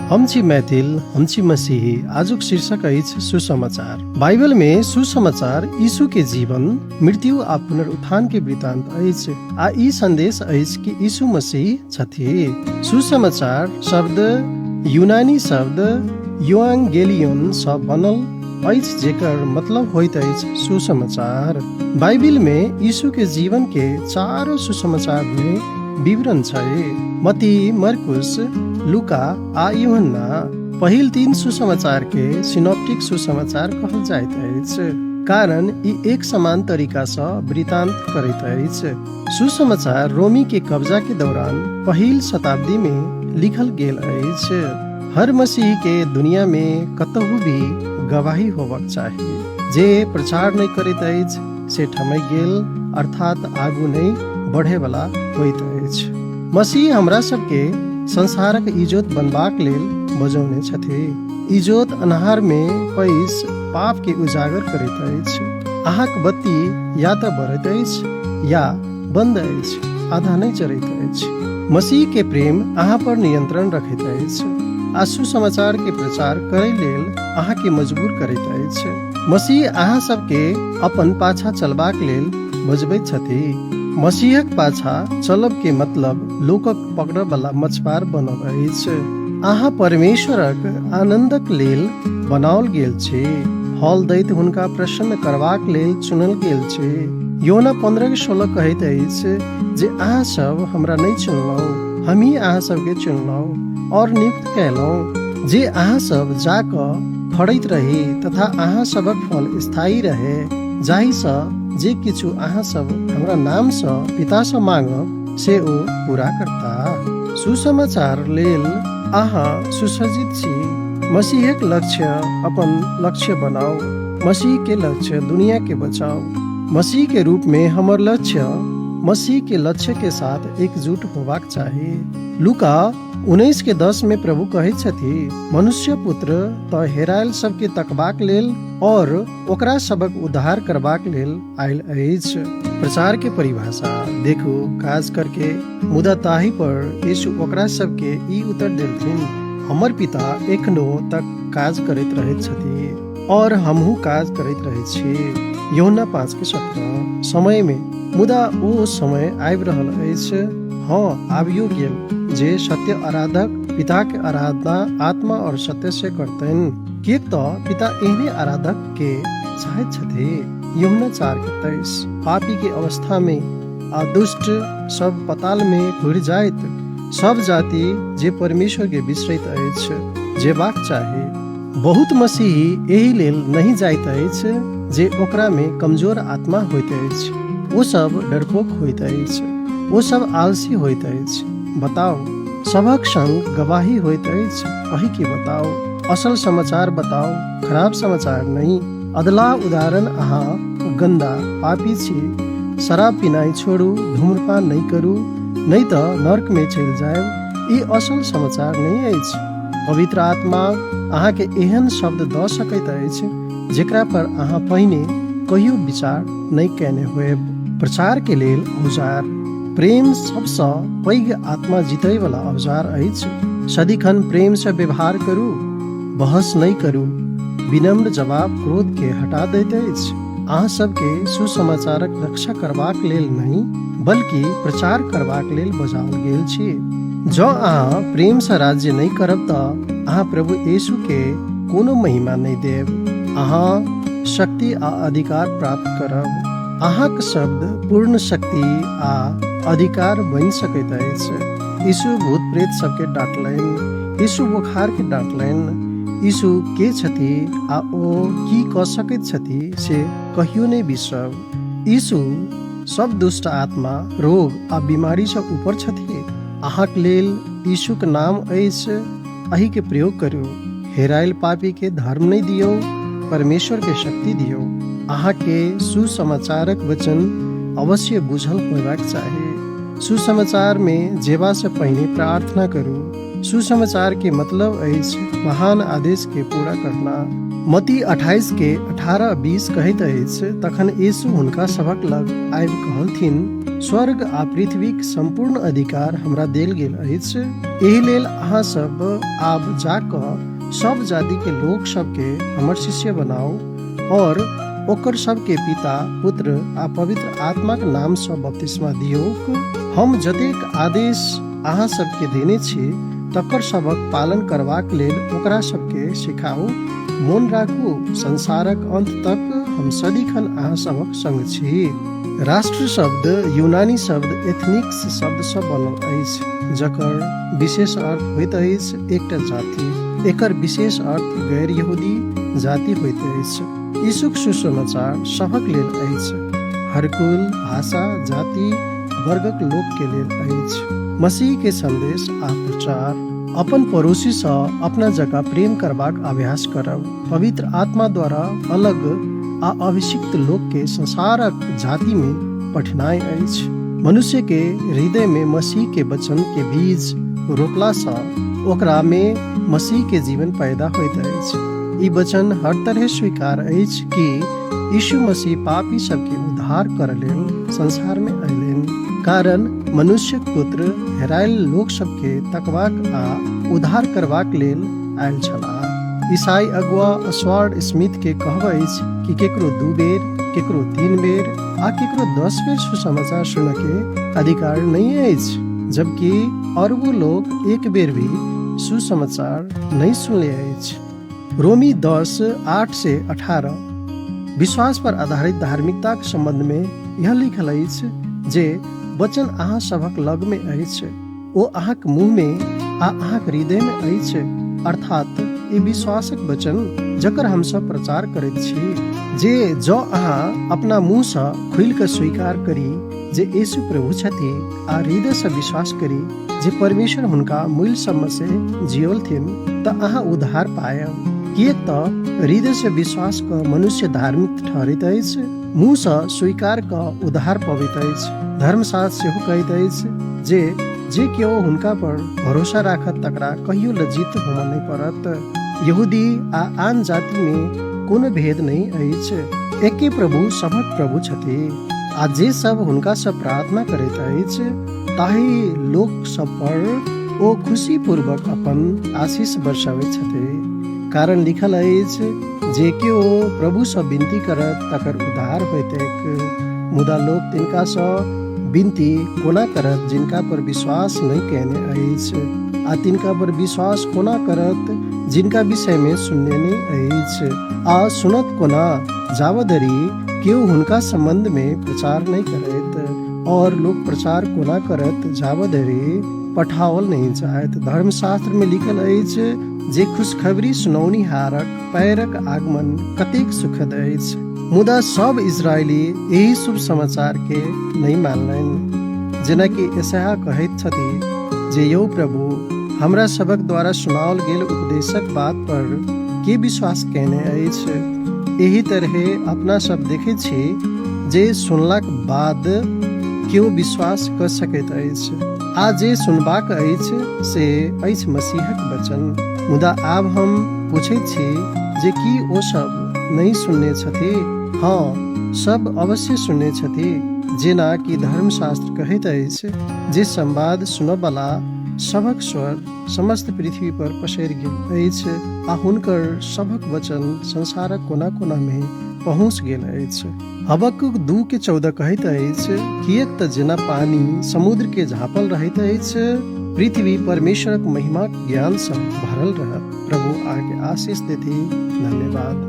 हम छी मैथिल, हम छी मसीही। आजुक शीर्षक अछि सुसमाचार। बाइबल में सुसमाचार यीशु के जीवन, मृत्यु आ पुनरुत्थान के वृतांत अछि आ ई संदेश अछि कि यीशु मसीह छथि। सुसमाचार शब्द यूनानी शब्द यूआंगेलियोन सँ बनल अछि, जेकर मतलब होइत अछि सुसमाचार। बाइबल में यीशु के जीवन के चारो सुसमाचार में विवरण छै। मत्ती, मरकुस, लूका आ यूहन्ना। पहिल तीन सुसमाचार के सिनॉप्टिक सुसमाचार कहल जाइत अछि, कारण ई एक समान तरीका सँ वृतांत करैत अछि। सुसमाचार रोमी के कब्जा के दौरान पहिल शताब्दी में लिखल गेल अछि। हर मसीह के दुनिया में कतहु भी गवाही होबाक चाही। जे प्रचार नहीं करैत अछि से ठमै गेल, अर्थात आगू नहीं बढ़े वाला होइत अछि। मसीह हमरा सबके संसारक इजोत बनबाक लेल बजौने छथि। इजोत अन्हार में पैस पाप के उजागर करैत अछि। अहाँक बत्ती या तऽ बरैत अछि या बंद अछि, आधा नहीं जरैत अछि। मसीह के प्रेम अहाँ पर नियंत्रण रखैत अछि आ सुसमाचार के प्रचार करै लेल अहाँ के मजबूर करैत अछि। मसीह अहाँ सबके अपन पाछा चलबाक लेल बजबैत छथि। मसीहक पाछा चलब के मतलब लोकक पकड़ब वाला मछुआर बनब अछि। अहाँ परमेश्वरक आनंदक लेल बनाओल गेल छी। हल दैत हुनका प्रसन्न करबाक लेल चुनल गेल छी। यूहन्ना 15:16 कहैत अछि जे अहाँ सब हमरा नहीं चुनलहुँ, हमही अहाँ सबके चुनलहुँ और नियुक्त कैलहुँ, जे अहाँ सब जाकऽ फड़ैत रही तथा अहाँ सबक फल स्थायी रहे, जाहि सँ जे किछु अहाँ सब हमरा नाम सँ पिता सँ मांगब से ओ पूरा करता। सुसमाचार लेल अहाँ सुसज्जित छी। मसीहक लक्ष्य अपन लक्ष्य बनाओ। मसीह के लक्ष्य दुनिया के बचाओ। मसीह के रूप में हमर लक्ष्य मसीह के लक्ष्य के साथ एकजुट होबाक चाही। लूका 19:10 में प्रभु कहैत छथि, मनुष्य पुत्र तऽ हेरायल सबके तकबाक लेल और ओकरा सबक उद्धार करबाक लेल आयल अछि। प्रचार के परिभाषा देखू, काज करके मुदा ताहि पर यीशु ओकरा सबके ई उत्तर देलथिन, हमर पिता एखनो तक काज करैत रहैत छथि और हमहू काज करैत रहैत छी। यूहन्ना 5:17 समय में मुदा ओ समय आबि रहल अछि, हाँ आबियो गेल, जे सत्य आराधक पिता के आराधना आत्मा और सत्य से करतनि, किएक तऽ पिता एहने आराधक के चाहैत छथि। यूहन्ना 4:23 पापी के अवस्था में आ दुष्ट सब पताल में घुरि जाइत, सब जाति जे परमेश्वर के बिसरैत अछि, जेबाक चाही। बहुत मसीही एहि लेल नहीं जाइत अछि जे ओकरा में कमजोर आत्मा होइत अछि। ओ सब डरपोक होइत अछि, ओ सब आलसी होइत अछि। बताओ, सबक संग गवाही होइत अछि, वही के बताओ। असल समाचार बताओ, खराब समाचार नहीं। अदला उदाहरण अहाँ गंदा पापी छी, शराब पिनाई छोड़ू, धूम्रपान नहीं करू, नहीं तो नरक में चलि जायब, ई असल समाचार नहीं अछि। पवित्र आत्मा अहाँ के एहन शब्द दऽ सकैत अछि जेकरा पर अहाँ पहिने कहियो विचार नहीं केने होएब। प्रचार के लेल औजार प्रेम सबसँ पैघ आत्मा जीतै वाला औजार अछि। सदिखन प्रेम से व्यवहार करू, बहस नहीं करू। विनम्र जवाब क्रोध के हटा दैत अछि। अहाँ सबके सुसमाचारक रक्षा करबाक लेल नहीं बल्कि प्रचार करबाक लेल बजाओल गेल छी। जँ अहाँ प्रेम से राज्य नहीं करब तऽ अहाँ प्रभु यीशु के कोनो महिमा नहीं देब। अहाँ शक्ति आ अधिकार प्राप्त करब। अहाँक शब्द पूर्ण शक्ति आ अधिकार बनि सकैत अछि। यीशु भूत प्रेत सबके डांटलनि, यीशु बुखार के डांटलनि। यीशु के छथि आ ओ की कऽ सकैत छथि से कहियो नहीं बिसरब। यीशु सब दुष्ट आत्मा, रोग आ बीमारी सँ ऊपर छथि। अहाँक लेल यीशुक नाम अछि, एहि के प्रयोग करू। हेरायल पापी के धर्म नहीं दियौ, परमेश्वर के शक्ति दियौ। अहाँ के सुसमाचारक वचन अवश्य बुझल होयबाक चाही। सुसमाचार में जेबा से पहिने प्रार्थना करू। सुसमाचार के मतलब अछि महान आदेश के पूरा करना। मती 28 के 18-20 कहैत अछि, तखन यीशु हुनका सभक लग आबि कहलथिन, स्वर्ग आ पृथ्वीक संपूर्ण अधिकार हमरा देल गेल अछि। एहि लेल अहाँ सब आब जाकऽ सब जाति के लोक सबके हमर शिष्य बनाउ और ओकर सबके पिता, पुत्र आ पवित्र आत्माक नाम सँ बपतिस्मा दियौक। हम जतेक आदेश अहाँ सबके देने छी तकर सबक पालन करबाक लेल ओकरा सबके सिखाउ। मोन राखू, संसारक अंत तक हम सदिखन अहाँ सबक संग छी। राष्ट्र शब्द यूनानी शब्द एथनिक्स शब्द सँ बनल अछि, जकर विशेष अर्थ होइत अछि एकटा जाति। एकर विशेष अर्थ गैर यहूदी जाति होइत अछि। यीशुक सुसमाचार सभक लेल अछि, हर कुल, भाषा, जाति, वर्गक लोक के लेल अछि। मसीह के संदेश आ प्रचार। अपन पड़ोसी सँ अपना जकाँ प्रेम करबाक अभ्यास करब पवित्र आत्मा द्वारा अलग आ अभिषिक्त लोक के संसारक जाति में पठनाय अछि। मनुष्य के हृदय में मसीह के वचन के बीज रोपला सँ ओकरा में मसीह के जीवन पैदा होइत अछि। ई वचन हर तरह स्वीकार अछि कि यीशु मसीह पापी सबके उद्धार करय लेल संसार में अयलनि, कारण मनुष्यक पुत्र हेरायल लोक सबके तकबाक आ उद्धार करबाक लेल आयल छलाह। ईसाई अगुआ ऑसवाल्ड स्मिथ के कहब अछि कि केकरो 2 बेर, केकरो 3 बेर आ केकरो 10 बेर सुसमाचार सुनय के अधिकार नहीं अछि, जबकि अरबों लोग एक बेर भी सुसमाचार नहीं सुनले अछि। रोमी 10:8-18 विश्वास पर आधारित धार्मिकता के संबंध में यह लिखल अछि जे वचन अहाँ सभक लग में अछि, ओ अहाँक मुँह में आ अहाँक हृदय में अछि, अर्थात ई विश्वासक वचन जकर हम सब प्रचार करैत छी, जे जो अहाँ अपना मुँह सँ खुलि कऽ स्वीकार करी जे यीशु प्रभु छथि आ हृदय सँ विश्वास करी जे परमेश्वर हुनका मूल समय से जियौलथिन तऽ अहाँ उद्धार पायब। किएक तऽ हृदय से विश्वास क मनुष्य धार्मिक ठहरैत अछि, मुँह सँ स्वीकार क उद्धार पबैत अछि। धर्मशास्त्र सेहो कहैत अछि जे केओ हुनका पर भरोसा राखत तकरा कहियो लज्जित होमय नहीं पड़त। यहूदी आ आन जाति में कोनो भेद नहीं अछि, एके प्रभु सभक प्रभु छथि आ जे सब हुनका सँ प्रार्थना करैत अछि ताहि लोक सब पर ओ खुशी पूर्वक अपन आशीष बरसावैत छथि। कारण लिखल अछि जे केओ प्रभु सँ विनती करत तकर उद्धार होयतैक, मुदा लोक तिनका सँ विनती कोना करत जिनका पर विश्वास नहीं कयने अछि, आ तिनका पर विश्वास कोना करत जिनका विषय में सुनने नहीं अछि, आ सुनत कोना जावधरि केओ हुनका संबंध में प्रचार नहीं करैत, और लोग प्रचार कोना करत जावधरि पठाओल नहीं जायत। धर्मशास्त्र में लिखल अछि जे खुशखबरी सुनौनिहारक पैरक आगमन कतेक सुखद अछि, मुदा सब इजरायली यही शुभ समाचार के नहीं मानलनि। जेनाकि यशायाह कहैत छथि जे यौ प्रभु, हमरा सबक द्वारा सुनाओल गेल उपदेशक बात पर के विश्वास कयने अछि। एही तरह अपना सब देखैत छी जे सुनलाक बाद केओ विश्वास क सकैत अछि, आ जे सुनबाक अछि से अछि मसीहक वचन। मुदा आब हम पूछैत छी जे की ओ सब नहीं सुनने छथि? हाँ, सब अवश्य सुनने छथि, जेना कि धर्मशास्त्र कहैत अछि जे संवाद सुनब वाला सभक स्वर समस्त पृथ्वी पर पसरि गेल अछि आ हुनकर सभक वचन संसारक कोना कोना में पहुँच गेल अछि। हबक्कुक 2:14 कहैत अछि, किएक तऽ जेना पानी समुद्र के झाँपल रहैत अछि, पृथ्वी परमेश्वरक महिमाक ज्ञान सँ भरल रहत। प्रभु आगे आशीष देथि। धन्यवाद।